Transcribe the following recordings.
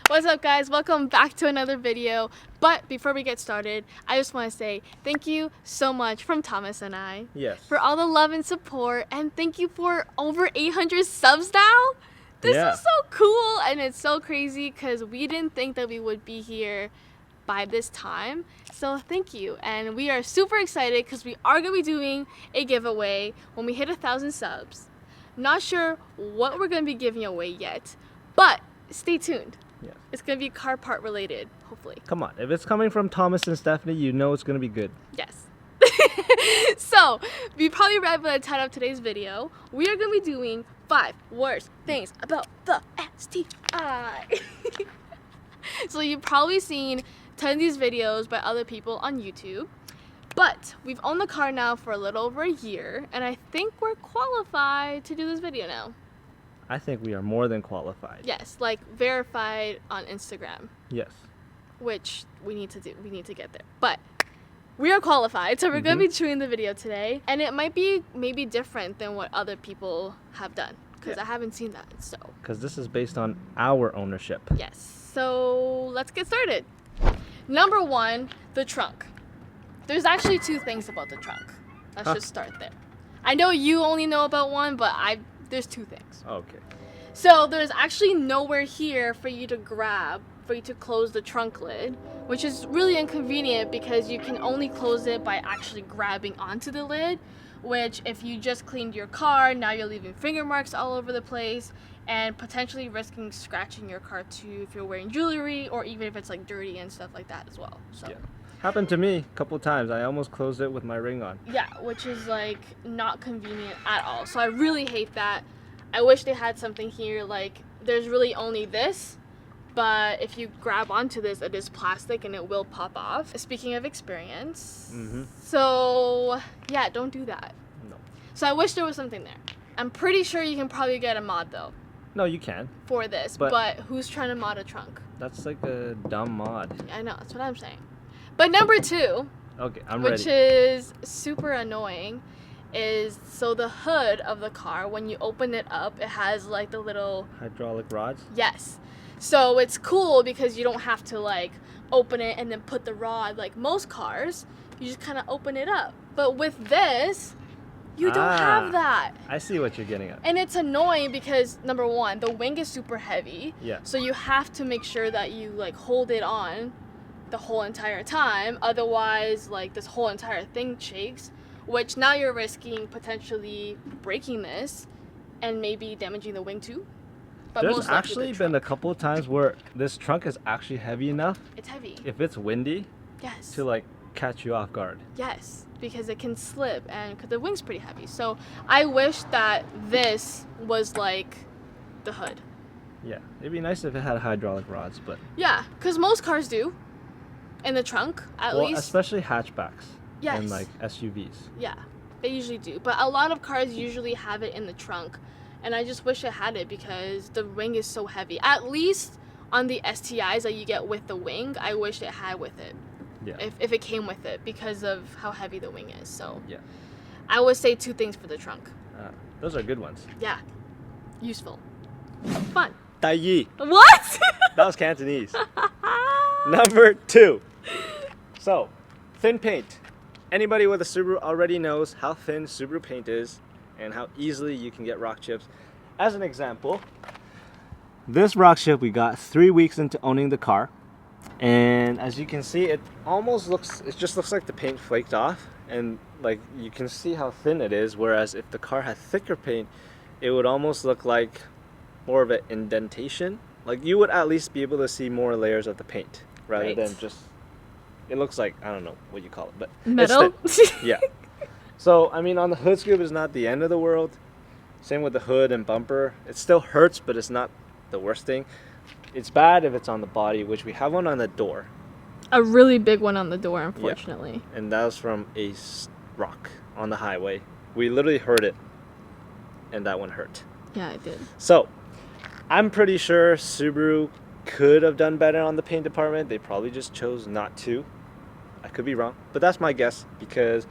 What's up, guys? Welcome back to another video. But before we get started, I just want to say thank you so much from Thomas and I for all the love and support, and thank you for over 800 subs now. This is so cool, and it's so crazy because we didn't think that we would be here by this time. So thank you, and we are super excited because we are going to be doing a giveaway when we hit 1,000 subs. Not sure what we're going to be giving away yet, but stay tuned. Yes. It's going to be car part related, hopefully. Come on, if it's coming from Thomas and Stephanie, you know it's going to be good. Yes. So, you probably read by the title of today's video, we are going to be doing 5 worst things about the STI. So you've probably seen tons of these videos by other people on YouTube. But we've owned the car now for a little over a year, and I think we're qualified to do this video now. I think we are more than qualified. Yes, like verified on Instagram. Yes. Which we need to do. We need to get there. But we are qualified, so we're going to be doing the video today. And it might be maybe different than what other people have done, because I haven't seen that. So. Because this is based on our ownership. Yes. So let's get started. Number 1, the trunk. There's actually 2 things about the trunk. Let's just start there. I know you only know about one, but there's 2 things. Okay. So there's actually nowhere here for you to grab, for you to close the trunk lid, which is really inconvenient because you can only close it by actually grabbing onto the lid, which if you just cleaned your car, now you're leaving finger marks all over the place and potentially risking scratching your car too if you're wearing jewelry, or even if it's like dirty and stuff like that as well. So. Yeah. Happened to me a couple times. I almost closed it with my ring on. Yeah, which is like not convenient at all. So I really hate that. I wish they had something here like there's really only this, but if you grab onto this, it is plastic and it will pop off. Speaking of experience, so yeah, don't do that. No. So I wish there was something there. I'm pretty sure you can probably get a mod though. No, you can. For this, but who's trying to mod a trunk? That's like a dumb mod. I know, that's what I'm saying. But number 2, okay, I'm which ready. is super annoying, is so the hood of the car, when you open it up, it has like the little Hydraulic rods? Yes. So it's cool because you don't have to like open it and then put the rod like most cars. You just kind of open it up. But with this, you don't have that. I see what you're getting at. And it's annoying because number 1, the wing is super heavy. Yeah. So you have to make sure that you like hold it on the whole entire time, otherwise like this whole entire thing shakes, which now you're risking potentially breaking this and maybe damaging the wing too. But There's actually been a couple of times where this trunk is actually heavy enough, it's heavy, if it's windy, yes, to like catch you off guard. yes, because it can slip and because the wing's pretty heavy. So I wish that this was like the hood. Yeah, it'd be nice if it had hydraulic rods, but Yeah, because most cars do. In the trunk, at least. Especially hatchbacks. Yes. And like SUVs. Yeah, they usually do. But a lot of cars usually have it in the trunk. And I just wish it had it because the wing is so heavy. At least on the STIs that you get with the wing, I wish it had with it. Yeah. If it came with it because of how heavy the wing is. So Yeah. I would say 2 things for the trunk. Those are good ones. Yeah. Useful. Fun. Tai Yi. What? That was Cantonese. Number 2. So, thin paint. Anybody with a Subaru already knows how thin Subaru paint is and how easily you can get rock chips. As an example, this rock chip we got 3 weeks into owning the car. And as you can see, it just looks like the paint flaked off. And like you can see how thin it is, whereas if the car had thicker paint, it would almost look like more of an indentation. Like you would at least be able to see more layers of the paint rather than just, it looks like, I don't know what you call it, but metal. Yeah. So I mean, on the hood scoop is not the end of the world. Same with the hood and bumper. It still hurts, but it's not the worst thing. It's bad if it's on the body, which we have one on the door. A really big one on the door, unfortunately. Yeah. And that was from a rock on the highway. We literally heard it, and that one hurt. Yeah, it did. So I'm pretty sure Subaru could have done better on the paint department. They probably just chose not to. I could be wrong, but that's my guess because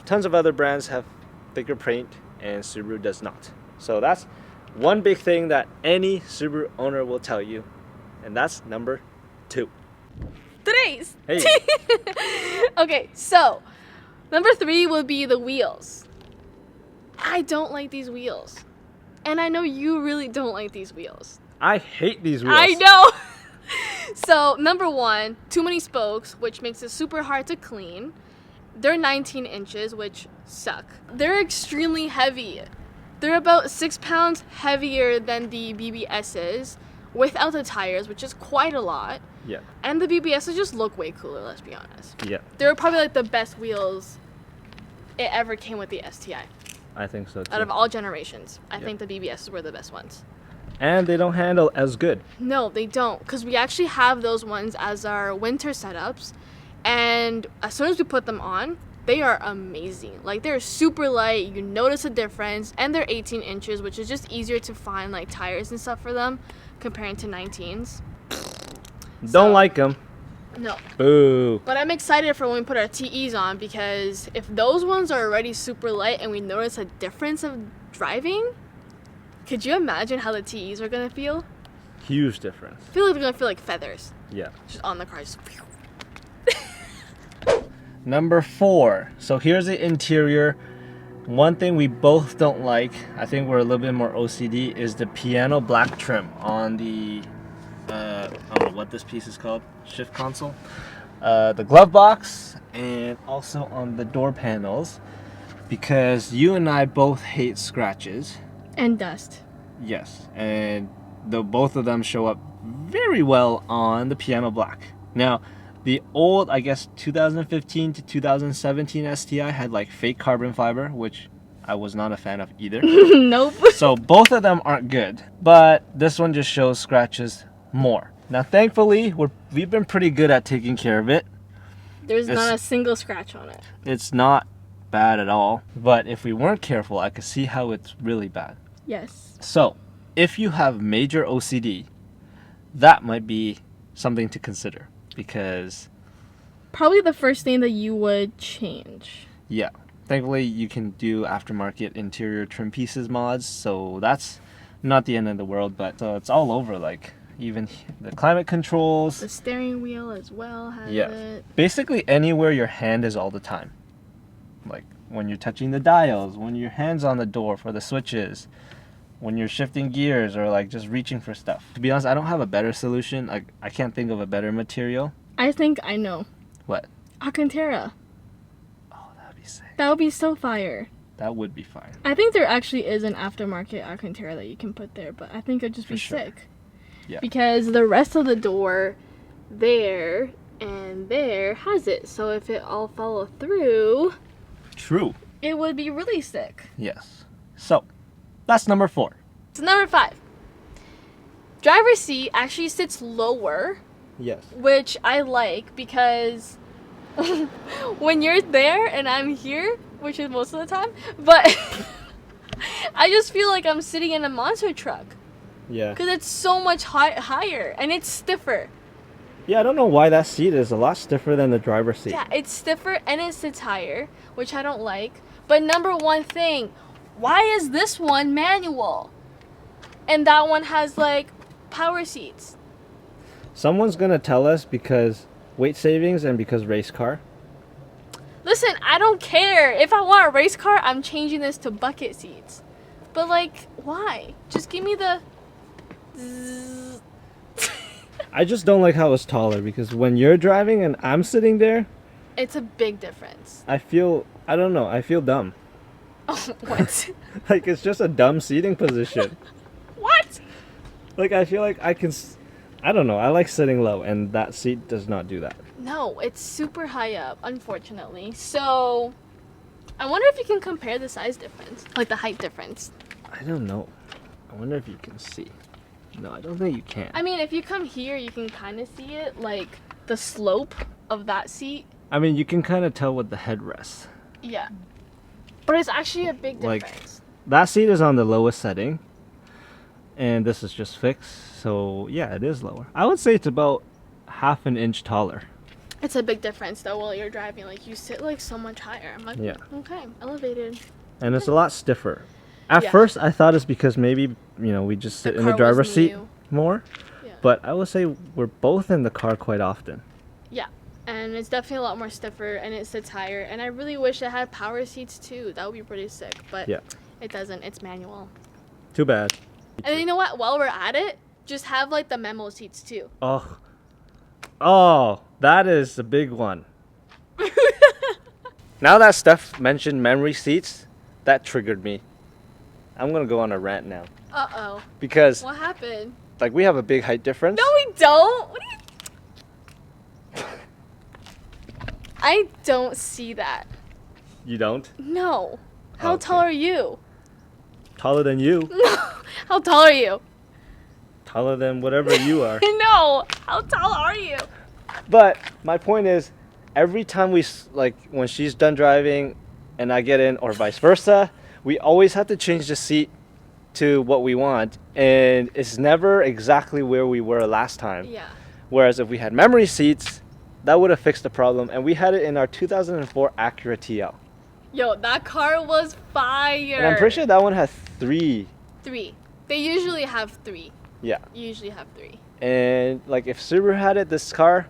tons of other brands have thicker paint and Subaru does not. So that's one big thing that any Subaru owner will tell you. And that's number 2. Tres. Hey. Okay, so number 3 would be the wheels. I don't like these wheels. And I know you really don't like these wheels. I hate these wheels. I know. So, number 1, too many spokes, which makes it super hard to clean. They're 19 inches, which suck. They're extremely heavy. They're about 6 pounds heavier than the BBSs without the tires, which is quite a lot. Yeah. And the BBSs just look way cooler, let's be honest. Yeah. They're probably like the best wheels it ever came with the STI. I think so too. Out of all generations, I think the BBSs were the best ones. And they don't handle as good. No, they don't, because we actually have those ones as our winter setups, and as soon as we put them on, they are amazing. Like, they're super light, you notice a difference, and they're 18 inches, which is just easier to find like tires and stuff for them comparing to 19s. Don't like them. No. Boo. But I'm excited for when we put our TEs on, because if those ones are already super light and we notice a difference of driving, could you imagine how the TEs are going to feel? Huge difference. I feel like they're going to feel like feathers. Yeah. Just on the car. Just Number 4. So here's the interior. One thing we both don't like, I think we're a little bit more OCD, is the piano black trim on the, I don't know what this piece is called, shift console. The glove box, and also on the door panels, because you and I both hate scratches. And dust. Yes, and both of them show up very well on the piano black. Now, the old, I guess, 2015 to 2017 STI had like fake carbon fiber, which I was not a fan of either. Nope. So both of them aren't good, but this one just shows scratches more. Now, thankfully, we've been pretty good at taking care of it. There's not a single scratch on it. It's not bad at all, but if we weren't careful, I could see how it's really bad. Yes. So, if you have major OCD, that might be something to consider, because probably the first thing that you would change. Yeah. Thankfully, you can do aftermarket interior trim pieces mods, so that's not the end of the world, but it's all over, like even the climate controls. The steering wheel as well has it. Basically anywhere your hand is all the time. Like when you're touching the dials, when your hand's on the door for the switches, when you're shifting gears or like just reaching for stuff. To be honest, I don't have a better solution. I can't think of a better material. I think I know. What? Alcantara. Oh, that'd be sick. That would be so fire. That would be fire. I think there actually is an aftermarket Alcantara that you can put there, but I think it'd just be sick. Yeah. Because the rest of the door there and there has it. So if it all follow through, true, it would be really sick. Yes. So, that's number 4. So number 5. Driver's seat actually sits lower. Yes. Which I like because when you're there and I'm here, which is most of the time, but I just feel like I'm sitting in a monster truck. Yeah. Because it's so much higher and it's stiffer. Yeah, I don't know why that seat is a lot stiffer than the driver's seat. Yeah, it's stiffer and it sits higher, which I don't like. But number one thing, why is this one manual? And that one has like power seats. Someone's gonna tell us because weight savings and because race car. Listen, I don't care. If I want a race car, I'm changing this to bucket seats. But like, why? Just give me the... I just don't like how it's taller because when you're driving and I'm sitting there... It's a big difference. I feel dumb. Oh, what? Like, it's just a dumb seating position. What? Like, I feel like I can... I don't know. I like sitting low, and that seat does not do that. No, it's super high up, unfortunately. So, I wonder if you can compare the size difference, like the height difference. I don't know. I wonder if you can see. No, I don't think you can. I mean, if you come here, you can kind of see it, like the slope of that seat. I mean, you can kind of tell with the headrest. Yeah. But it's actually a big difference. Like, that seat is on the lowest setting, and this is just fixed. So, yeah, it is lower. I would say it's about half an inch taller. It's a big difference, though, while you're driving. Like, you sit, like, so much higher. I'm like, yeah. Okay, elevated. And it's a lot stiffer. At first, I thought it's because maybe, we just sit in the driver's seat more. Yeah. But I would say we're both in the car quite often. Yeah, and it's definitely a lot more stiffer, and it sits higher. And I really wish it had power seats too. That would be pretty sick, but yeah, it doesn't. It's manual. Too bad. And you know what? While we're at it, just have like the memo seats too. Oh, that is a big one. Now that Steph mentioned memory seats, that triggered me. I'm gonna go on a rant now. Uh-oh. Because what happened? Like, we have a big height difference. No, we don't. What do you... I don't see that. You don't? No. How tall are you? Taller than you. No. How tall are you? Taller than whatever you are. No. How tall are you? But my point is, every time when she's done driving and I get in, or vice versa, we always have to change the seat to what we want, and it's never exactly where we were last time. Yeah. Whereas if we had memory seats, that would have fixed the problem, and we had it in our 2004 Acura TL. Yo, that car was fire. And I'm pretty sure that one had 3. 3. They usually have 3. Yeah. Usually have 3. And like if Subaru had it, this car,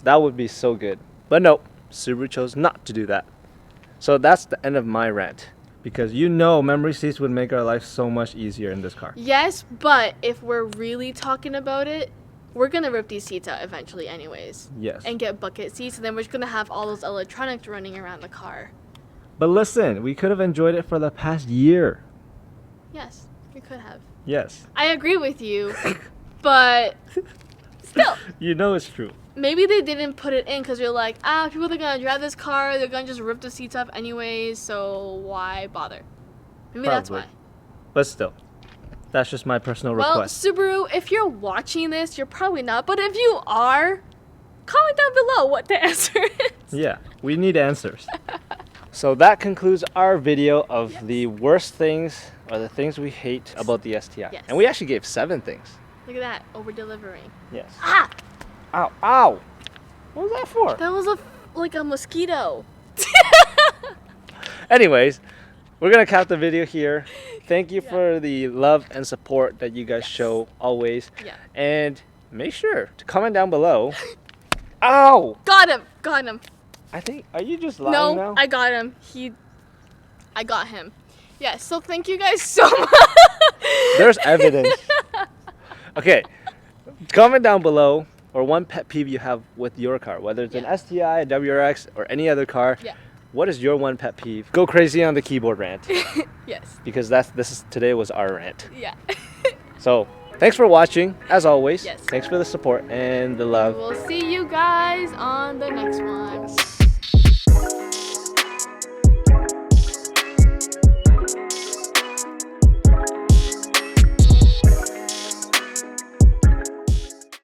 that would be so good. But nope, Subaru chose not to do that. So that's the end of my rant. Because memory seats would make our life so much easier in this car. Yes, but if we're really talking about it, we're going to rip these seats out eventually anyways. Yes. And get bucket seats, and then we're just going to have all those electronics running around the car. But listen, we could have enjoyed it for the past year. Yes, we could have. Yes. I agree with you, but still. You know it's true. Maybe they didn't put it in because they're like, people are going to drive this car, they're going to just rip the seats up anyways, so why bother? Maybe that's why. But still, that's just my personal request. Well, Subaru, if you're watching this, you're probably not, but if you are, comment down below what the answer is. Yeah, we need answers. So that concludes our video of the worst things or the things we hate about the STI. Yes. And we actually gave 7 things. Look at that, over-delivering. Yes. Ah! Ow, ow! What was that for? That was like a mosquito. Anyways, we're going to cap the video here. Thank you for the love and support that you guys show always. Yeah. And make sure to comment down below. Ow! Got him. I think, are you just lying now? No, I got him. I got him. Yes, so thank you guys so much. There's evidence. Okay, comment down below or one pet peeve you have with your car, whether it's an STI, a WRX, or any other car. Yeah. What is your one pet peeve? Go crazy on the keyboard rant. Yes. Because today was our rant. Yeah. So, thanks for watching, as always. Yes. Thanks for the support and the love. We'll see you guys on